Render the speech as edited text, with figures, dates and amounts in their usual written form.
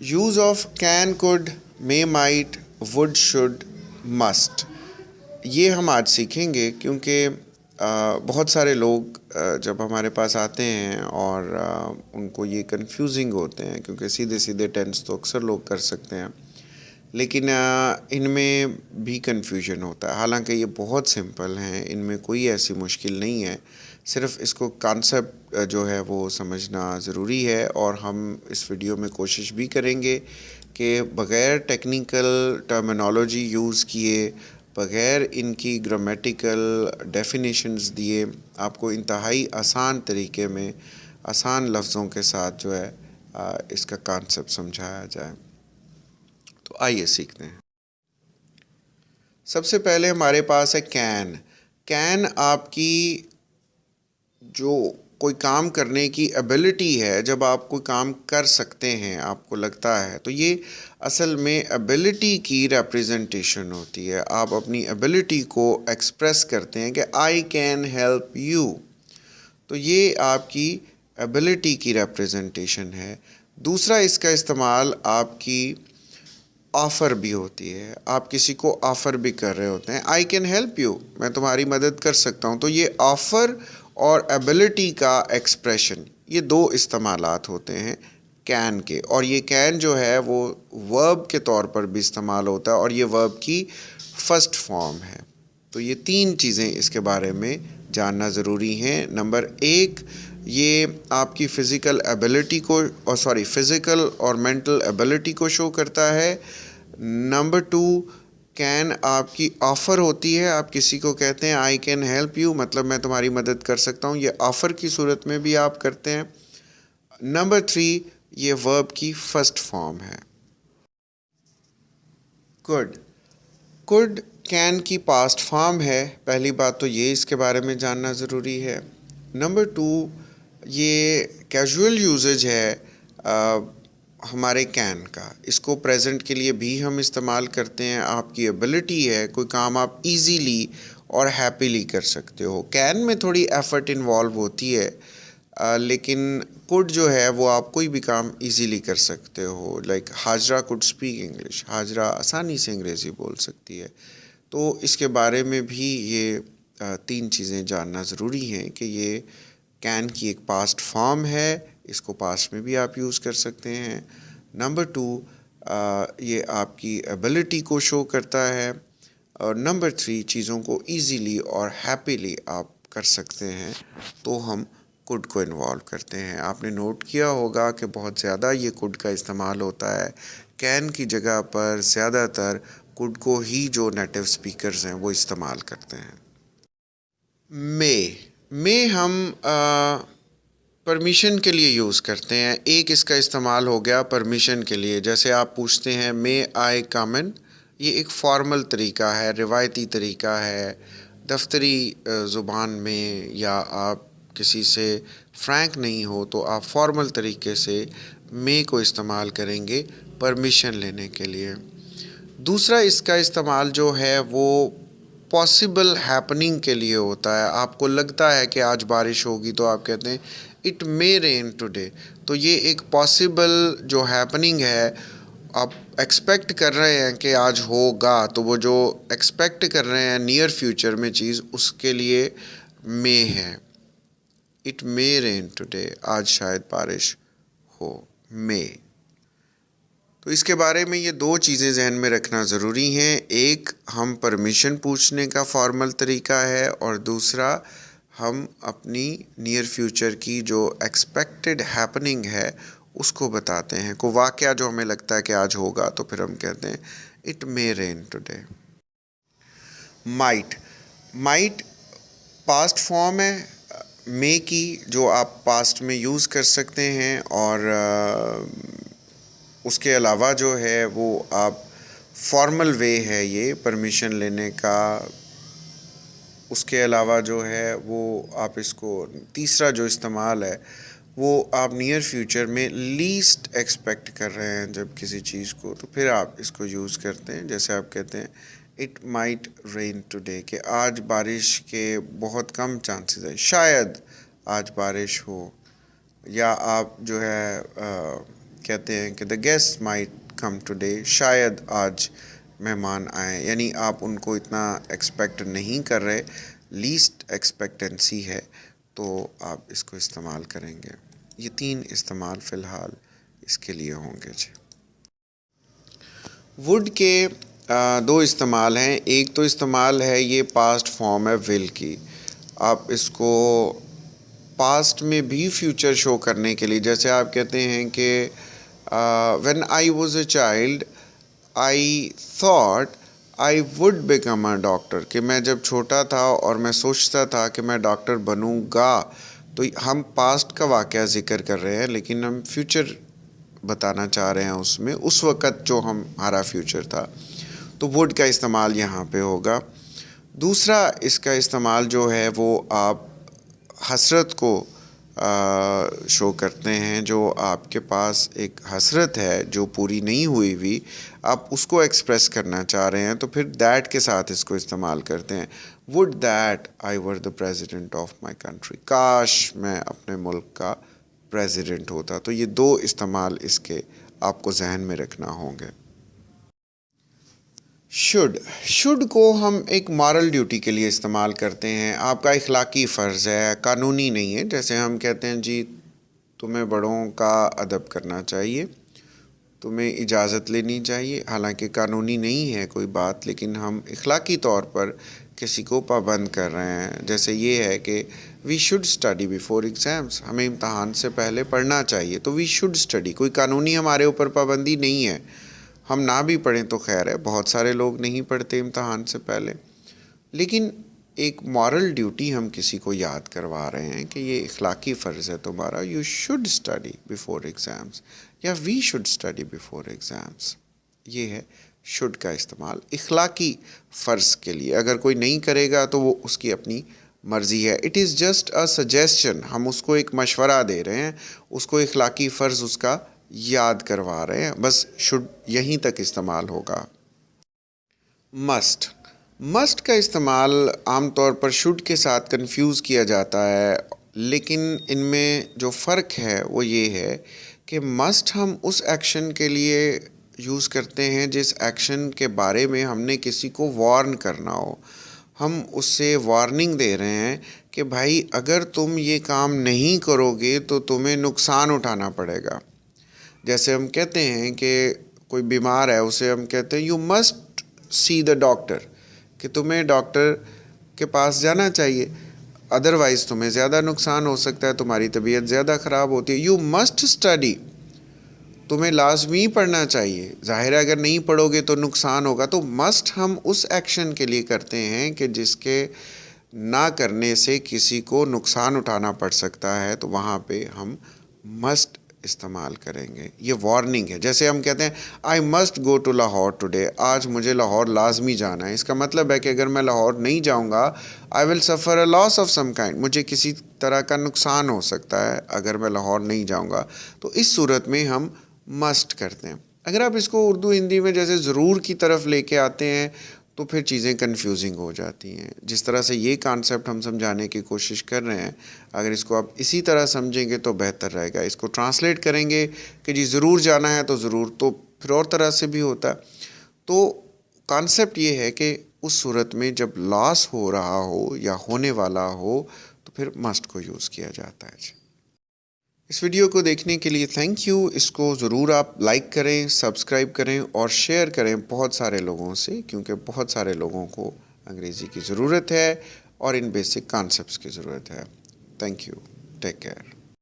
Use of can could may might would should must, یہ ہم آج سیکھیں گے کیونکہ بہت سارے لوگ جب ہمارے پاس آتے ہیں اور ان کو یہ کنفیوزنگ ہوتے ہیں کیونکہ سیدھے سیدھے ٹینس تو اکثر لوگ کر سکتے ہیں، لیکن ان میں بھی کنفیوژن ہوتا ہے، حالانکہ یہ بہت سمپل ہیں، ان میں کوئی ایسی مشکل نہیں ہے، صرف اس کو کانسیپٹ جو ہے وہ سمجھنا ضروری ہے، اور ہم اس ویڈیو میں کوشش بھی کریں گے کہ بغیر ٹیکنیکل ٹرمینالوجی یوز کیے، بغیر ان کی گرامیٹیکل ڈیفینیشنز دیے، آپ کو انتہائی آسان طریقے میں آسان لفظوں کے ساتھ جو ہے اس کا کانسیپٹ سمجھایا جائے۔ تو آئیے سیکھتے ہیں۔ سب سے پہلے ہمارے پاس ہے کین۔ کین آپ کی جو کوئی کام کرنے کی ایبلٹی ہے، جب آپ کوئی کام کر سکتے ہیں آپ کو لگتا ہے، تو یہ اصل میں ایبلٹی کی ریپریزنٹیشن ہوتی ہے۔ آپ اپنی ایبلٹی کو ایکسپریس کرتے ہیں کہ آئی کین ہیلپ یو، تو یہ آپ کی ایبلٹی کی ریپریزنٹیشن ہے۔ دوسرا اس کا استعمال آپ کی آفر بھی ہوتی ہے، آپ کسی کو آفر بھی کر رہے ہوتے ہیں، آئی کین ہیلپ یو، میں تمہاری مدد کر سکتا ہوں، تو یہ آفر اور ایبلٹی کا ایکسپریشن، یہ دو استعمالات ہوتے ہیں کین کے، اور یہ کین جو ہے وہ ورب کے طور پر بھی استعمال ہوتا ہے، اور یہ ورب کی فرسٹ فارم ہے۔ تو یہ تین چیزیں اس کے بارے میں جاننا ضروری ہیں۔ نمبر ایک، یہ آپ کی فزیکل ایبلٹی کو فزیکل اور مینٹل ایبلٹی کو شو کرتا ہے۔ نمبر ٹو، کین آپ کی آفر ہوتی ہے، آپ کسی کو کہتے ہیں آئی کین ہیلپ یو، مطلب میں تمہاری مدد کر سکتا ہوں، یہ آفر کی صورت میں بھی آپ کرتے ہیں۔ نمبر تھری، یہ ورب کی فرسٹ فارم ہے۔ کوڈ، کوڈ کین کی پاسٹ فارم ہے، پہلی بات تو یہ اس کے بارے میں جاننا ضروری ہے۔ نمبر ٹو، یہ کیجول یوزج ہے ہمارے کین کا، اس کو پریزنٹ کے لیے بھی ہم استعمال کرتے ہیں۔ آپ کی ایبلٹی ہے، کوئی کام آپ ایزیلی اور ہیپیلی کر سکتے ہو، کین میں تھوڑی ایفرٹ انوالو ہوتی ہے، لیکن کوڈ جو ہے وہ آپ کوئی بھی کام ایزیلی کر سکتے ہو، like Hajra could speak English, Hajra آسانی سے انگریزی بول سکتی ہے۔ تو اس کے بارے میں بھی یہ تین چیزیں جاننا ضروری ہیں کہ یہ کین کی ایک پاسٹ فارم ہے، اس کو پاسٹ میں بھی آپ یوز کر سکتے ہیں۔ نمبر ٹو، یہ آپ کی ایبلٹی کو شو کرتا ہے، اور نمبر تھری، چیزوں کو ایزیلی اور ہیپیلی آپ کر سکتے ہیں، تو ہم کوڈ کو انوالو کرتے ہیں۔ آپ نے نوٹ کیا ہوگا کہ بہت زیادہ یہ کوڈ کا استعمال ہوتا ہے، کین کی جگہ پر زیادہ تر کوڈ کو ہی جو نیٹو سپیکرز ہیں وہ استعمال کرتے ہیں۔ میں ہم پرمیشن کے لیے یوز کرتے ہیں، ایک اس کا استعمال ہو گیا پرمیشن کے لیے، جیسے آپ پوچھتے ہیں مے آئی کم ان، یہ ایک فارمل طریقہ ہے، روایتی طریقہ ہے، دفتری زبان میں، یا آپ کسی سے فرینک نہیں ہو تو آپ فارمل طریقے سے مے کو استعمال کریں گے پرمیشن لینے کے لیے۔ دوسرا اس کا استعمال جو ہے وہ پاسبل ہیپننگ کے لیے ہوتا ہے، آپ کو لگتا ہے کہ آج بارش ہوگی تو آپ کہتے ہیں اٹ مے رین ٹوڈے، تو یہ ایک پاسبل جو ہیپننگ ہے، آپ ایکسپیکٹ کر رہے ہیں کہ آج ہوگا، تو وہ جو ایکسپیکٹ کر رہے ہیں نیئر فیوچر میں چیز، اس کے لیے مے ہے۔ اٹ مے رین ٹوڈے، آج شاید بارش ہو، مے۔ تو اس کے بارے میں یہ دو چیزیں ذہن میں رکھنا ضروری ہیں، ایک ہم پرمیشن پوچھنے کا فارمل طریقہ ہے، اور دوسرا ہم اپنی نیئر فیوچر کی جو ایکسپیکٹڈ ہیپننگ ہے اس کو بتاتے ہیں، کوئی واقعہ جو ہمیں لگتا ہے کہ آج ہوگا تو پھر ہم کہتے ہیں it may rain today. Might, might past form ہے مے کی، جو آپ پاسٹ میں یوز کر سکتے ہیں، اور اس کے علاوہ جو ہے وہ آپ فارمل وے ہے یہ پرمیشن لینے کا، اس کے علاوہ جو ہے وہ آپ اس کو تیسرا جو استعمال ہے وہ آپ نیئر فیوچر میں لیسٹ ایکسپیکٹ کر رہے ہیں جب کسی چیز کو، تو پھر آپ اس کو یوز کرتے ہیں، جیسے آپ کہتے ہیں اٹ مائٹ رین ٹوڈے، کہ آج بارش کے بہت کم چانسز ہیں، شاید آج بارش ہو، یا آپ جو ہے کہتے ہیں کہ the guests might come today, شاید آج مہمان آئیں، یعنی آپ ان کو اتنا ایکسپیکٹ نہیں کر رہے، لیسٹ ایکسپیکٹنسی ہے، تو آپ اس کو استعمال کریں گے۔ یہ 3 استعمال فی الحال اس کے لیے ہوں گے جی۔ وڈ کے 2 استعمال ہیں۔ ایک تو استعمال ہے یہ پاسٹ فارم ہے ول کی، آپ اس کو پاسٹ میں بھی فیوچر شو کرنے کے لیے، جیسے آپ کہتے ہیں کہ when I was a child I thought I would become a doctor، کہ میں جب چھوٹا تھا اور میں سوچتا تھا کہ میں ڈاکٹر بنوں گا، تو ہم پاسٹ کا واقعہ ذکر کر رہے ہیں لیکن ہم فیوچر بتانا چاہ رہے ہیں اس میں، اس وقت جو ہمارا فیوچر تھا، تو وڈ کا استعمال یہاں پہ ہوگا۔ دوسرا اس کا استعمال جو ہے وہ آپ حسرت کو شو کرتے ہیں، جو آپ کے پاس ایک حسرت ہے جو پوری نہیں ہوئی آپ اس کو ایکسپریس کرنا چاہ رہے ہیں، تو پھر دیٹ کے ساتھ اس کو استعمال کرتے ہیں۔ would that I were the president of my country، کاش میں اپنے ملک کا پریزیڈنٹ ہوتا۔ تو یہ 2 استعمال اس کے آپ کو ذہن میں رکھنا ہوں گے۔ شوڈ کو ہم ایک مارل ڈیوٹی کے لیے استعمال کرتے ہیں، آپ کا اخلاقی فرض ہے، قانونی نہیں ہے۔ جیسے ہم کہتے ہیں جی تمہیں بڑوں کا ادب کرنا چاہیے، تمہیں اجازت لینی چاہیے، حالانکہ قانونی نہیں ہے کوئی بات، لیکن ہم اخلاقی طور پر کسی کو پابند کر رہے ہیں۔ جیسے یہ ہے کہ we should study before exams, ہمیں امتحان سے پہلے پڑھنا چاہیے، تو وی شوڈ اسٹڈی، کوئی قانونی ہمارے اوپر پابندی نہیں ہے، ہم نہ بھی پڑھیں تو خیر ہے، بہت سارے لوگ نہیں پڑھتے امتحان سے پہلے، لیکن ایک مورل ڈیوٹی ہم کسی کو یاد کروا رہے ہیں کہ یہ اخلاقی فرض ہے تمہارا، you should study before exams, یا we should study before exams. یہ ہے شوڈ کا استعمال اخلاقی فرض کے لیے، اگر کوئی نہیں کرے گا تو وہ اس کی اپنی مرضی ہے۔ اٹ از جسٹ اے سجیسشن، ہم اس کو ایک مشورہ دے رہے ہیں، اس کو اخلاقی فرض اس کا یاد کروا رہے ہیں، بس شوڈ یہیں تک استعمال ہوگا۔ مسٹ کا استعمال عام طور پر شوڈ کے ساتھ کنفیوز کیا جاتا ہے، لیکن ان میں جو فرق ہے وہ یہ ہے کہ مسٹ ہم اس ایکشن کے لیے یوز کرتے ہیں جس ایکشن کے بارے میں ہم نے کسی کو وارن کرنا ہو، ہم اس سے وارننگ دے رہے ہیں کہ بھائی اگر تم یہ کام نہیں کرو گے تو تمہیں نقصان اٹھانا پڑے گا۔ جیسے ہم کہتے ہیں کہ کوئی بیمار ہے، اسے ہم کہتے ہیں you must see the doctor, کہ تمہیں ڈاکٹر کے پاس جانا چاہیے، ادروائز تمہیں زیادہ نقصان ہو سکتا ہے، تمہاری طبیعت زیادہ خراب ہوتی ہے۔ یو مسٹ اسٹڈی، تمہیں لازمی پڑھنا چاہیے، ظاہر ہے اگر نہیں پڑھو گے تو نقصان ہوگا۔ تو مسٹ ہم اس ایکشن کے لیے کرتے ہیں کہ جس کے نہ کرنے سے کسی کو نقصان اٹھانا پڑ سکتا ہے، تو وہاں پہ ہم مسٹ استعمال کریں گے۔ یہ وارننگ ہے۔ جیسے ہم کہتے ہیں I must go to Lahore today, آج مجھے لاہور لازمی جانا ہے، اس کا مطلب ہے کہ اگر میں لاہور نہیں جاؤں گا آئی ول سفر اے لاس آف سم کائنڈ، مجھے کسی طرح کا نقصان ہو سکتا ہے اگر میں لاہور نہیں جاؤں گا۔ تو اس صورت میں ہم مسٹ کرتے ہیں۔ اگر آپ اس کو اردو ہندی میں جیسے ضرور کی طرف لے کے آتے ہیں تو پھر چیزیں کنفیوزنگ ہو جاتی ہیں۔ جس طرح سے یہ کانسیپٹ ہم سمجھانے کی کوشش کر رہے ہیں، اگر اس کو آپ اسی طرح سمجھیں گے تو بہتر رہے گا۔ اس کو ٹرانسلیٹ کریں گے کہ جی ضرور جانا ہے تو ضرور، تو پھر اور طرح سے بھی ہوتا ہے۔ تو کانسیپٹ یہ ہے کہ اس صورت میں جب لاس ہو رہا ہو یا ہونے والا ہو تو پھر مسٹ کو یوز کیا جاتا ہے جی۔ اس ویڈیو کو دیکھنے کے لیے تھینک یو۔ اس کو ضرور آپ لائک کریں، سبسکرائب کریں اور شیئر کریں بہت سارے لوگوں سے، کیونکہ بہت سارے لوگوں کو انگریزی کی ضرورت ہے اور ان بیسک کانسیپٹس کی ضرورت ہے۔ Thank you, take care.